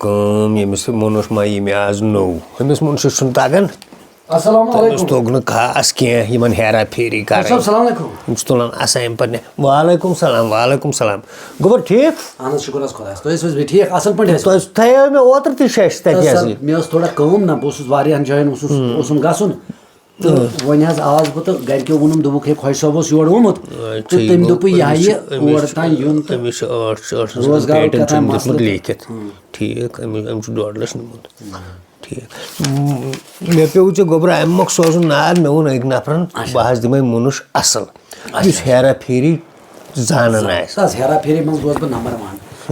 कम यमिस मोनस मा यमि आज नो यमिस मोनस छुन तगन अस्सलाम वालेकुम तोग न खास कह यमन हेरा फेरी कर अस्सलाम वालेकुम तुलान असाइम पन्ने वालेकुम सलाम गोबर ठीक अहन शुक्र खुदास तो इस भी ठीक असल पटे तो थयो मे ओतर ति शेष तक मे थोड़ा कम ना बस वारियान जायन उसम गसुन तो वन आज बह तो गरको वोनम दोक हे खुश सोब योर वोमुत तो तम दोप यह और तान यून तो रोजगार कथा मसला लिखित ठीक अम 1.5 लाख निमुत ठीक मे पे गोबर अमुक सोजन नार मे वोन एक नफरन बह दिमे मुनुष असल इस हेरा फेरी जानन आस हेरा फेरी मज गोस बह नंबर 1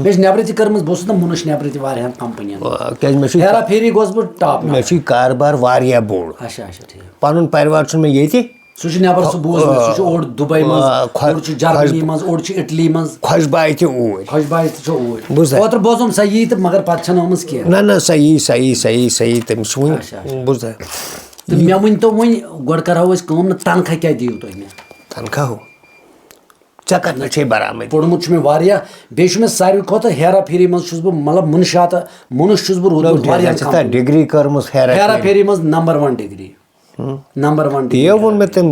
मे नेबर ति करम बस ना मुनुष नेबर ति वारियान कंपनियन क्या मे हेरा फेरी गोस बह टॉप मे कारबार वारिया बोड़ अच्छा अच्छा ठीक पनुन परिवार छ मे येति सह नेबर सह बोज सह ओर दुबई मज ओर जर्मनी मज ओर इटली मज खुशबाई ति ओर खुशबाई ति ओर ओतर बोजम सही तो मगर पत छन आमस के ना सही तम सुन बुझ तो मे वन तो वन गोड करहो अस काम न तनखा क्या दियो तो मे तनखा हो चकर न छे बरामद पोड़मुत छ मे वारिया बे छ मे सारी खोत हेरा फेरी मज छुस ब मतलब मुनशात मुनुष छुस ब रोद वारिया डिग्री करमस हेरा फेरी मज नंबर 1 डिग्री नंबर 1 ये वोन में तम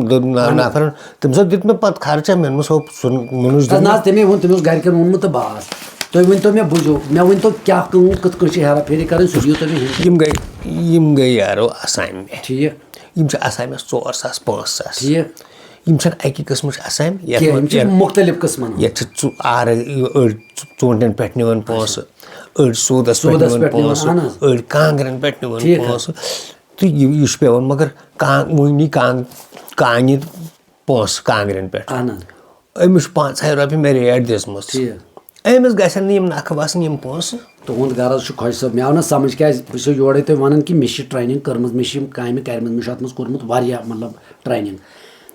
नफर तम सब दित में पत खर्चा में सो मुनुष ना तमे वन तमे घर के वोन त बास तो वन तो मे बुझो मे वन तो क्या कहूं कत कछ हेरा फेरी करन सु दियो तमे यम गई यारो असाइम में ठीक यम छ असाइम में 4,000 5,000 ठीक यम छ एक किस्म असाइम या मुख्तलिफ किस्मन या छ आर चोंटन पेट निवन पोस अड़ सोदस पेट निवन पोस अड़ कांगरन पेट निवन पोस तो यह पेवन मगर वनी कान पोस कांगरन पे अमिस 5,000 रुपये मे रेट दिसम अमिस गसन यम नख वसन यम पोस तुंद गरज खुश सब मे आव ना समझ क्या बस योड़े तुम वन कि मे ट्रेनिंग कर्म मे काम कर मे कोर्मुत मतलब ट्रेनिंग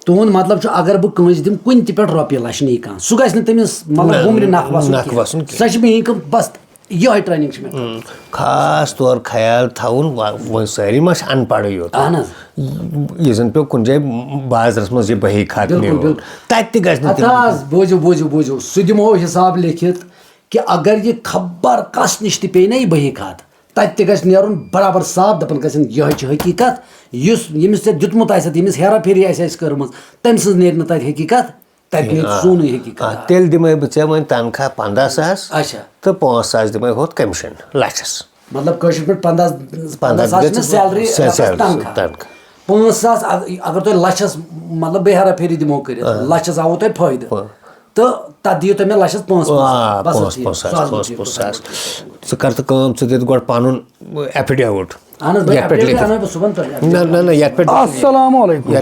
तुंद मतलब अगर बह कंस दिम कुन पे ₹1 लाख नी कह सह गस तमिस मतलब बुमर नख वसन सह मे बस यह ट्रेनिंग में खास तौर ख्याल थवन वो सारी मा अनपढ़ योत ये जन पे कुन जाए बाजरस मज बही खात बोझो बोझो बोझो सह दिमो हिसाब लिखित कि अगर ये खबर कस नश पे ना यह बही खात तत नुन बराबर साफ दपन गन यह हकीकत यमिस दुतमुत यमिस हेरा फेरी कर्म तम सज नेर तत हकीकत सोन हकीकत तेल दिमे बे वन तनख्वाह 15,000 अच्छा तो 5,000 दिमे होत कमीशन लाचस मतलब कशर पे 15,000 सैलरी तनख्वाह 5,000 अगर तुम लछस मतलब बे हेरा फेरी दिमो कर लछस आओ तुम फायदे तो तथ दियो तुम लछस 5,000 स कर तो काम स दित गोड पनुन एफिडेविट अस्सलाम वालेकुम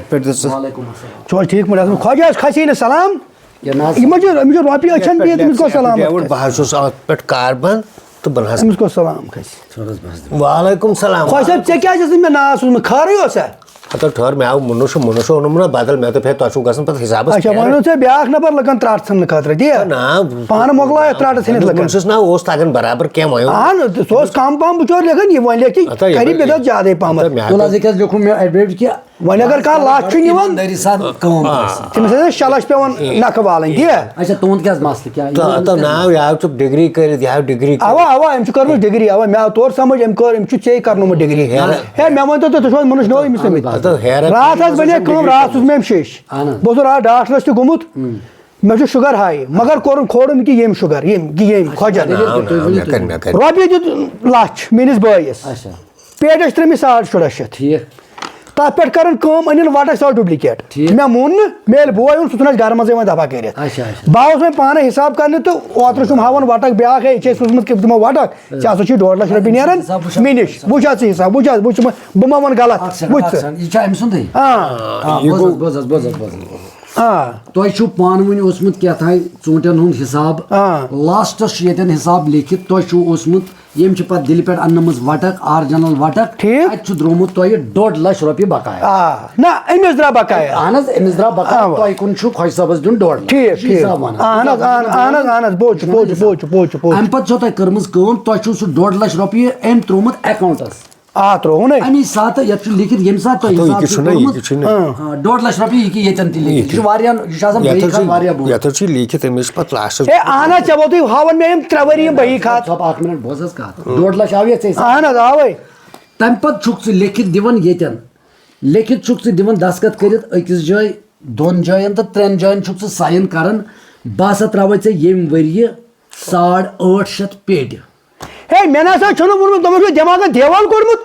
चल ठीक मैं ख्वाजा खसी न सलाम रोपी अच्छन पे तमिस को सलाम बह पे कार बंद तो बनस तमिस को सलाम खस वालेकुम सलाम ख्वाजा ऐ क्या मे ना सूम खारे तो ठहर मैं आव मुनुष ओनुम ना बदल मैं तो फिर तु गसन पे हिसाब अच्छा वन चे ब्या नफर लगन त्राट सन खतर ना पान मोकलाय त्राट सन लगन ना ओस तगन बराबर क्या वयो हां तो कम पम बुचोर लेखन ये वन लेखि करी बेद ज्यादा पम तुला जे लिखू मैं एडमिट किया वन अगर का लाख छु निवन तमिस 6 लाख पेवन नख वालन दिया अच्छा तुंद क्या मसला क्या तो नाव याव छु डिग्री कर याव डिग्री आवा एम छु करम डिग्री आवा मैं तोर समझ एम कर एम छु चे करनो डिग्री हे मैं वन तो तुस मनुष्य नो एम समित तो हेरा रात आज बने कम रात उस में शेष बस रात डॉक्टरस त गुमुत मे शुगर हाई मगर कोर खोड़म कि येम शुगर येम खोजा रोपी दित लाच मेनिस बयस पेटस त्रेमिस 8,600 ठीक तथ पे कर अनिल वटक सा डुप्लिकेट मे मुन मेल बोय उन सुन घर मजे दफा कर बहुत मे पाने हिसाब करने तो ओतर हावन वटक ब्या सूझमुत दिमो वटक चा 1.5 लाख रुपये नेरन मे नश वुचा हिसाब वुचा बह मा वन गलत तुह पान वन ओसमुत क्या चूंटन हुंद हिसाब लास्टस हिसाब लिखित तुह यम पे दिल पे अन्नमज वटक ऑरिजिनल वटक ठीक द्रोमुत तुह 1.5 लाख रुपये बकाया ना अमिस द्रा बकाया अमिस द्रा बकाया तुह कुन खुश सबस दिन 1.5 लाख ठीक बोच अम पे तुह कर्म तुह 1.5 लाख रुपये अम त्रोमुत अकाउंटस त्रोह अमी सात ये लिखित ये सात तो ये $1.5 लाख ये येतन ति लिखित ये वारियान ये शासन बही खात वारिया बो या तो ची लिखित अमिस पत लास्ट ए आना चबो तु हावन में 3 वरी बही खात सब 8 मिनट बोसस का $1.5 लाख आवे से आना आवै तम पत छुक से लिखित दिवन येतन लिखित छुक से दिवन दस्खत करित अकिस जय 2 जयन तो 3 जयन छुक से साइन करन बासा त्रावै से येम वरी 850 पेट हे मेना सा छनो बुरु तम दिमाग देवाल कोरमुत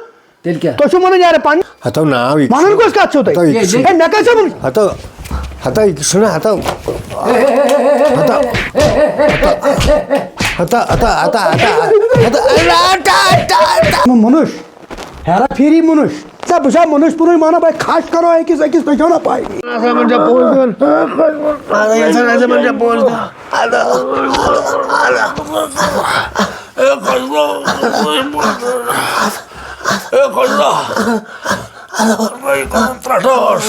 तेल क्या तो मने यार पानी हतो नाव मानन कोस का छो तय हे नका सब हतो हतो सुना हतो मनुष्य हेरा फिरी मनुष्य सब सब मनुष्य पुरुष माना भाई खास करो है किस पहचाना पाए ऐसा म्हणजे पोल देन ऐसा म्हणजे पोल दे Tratos.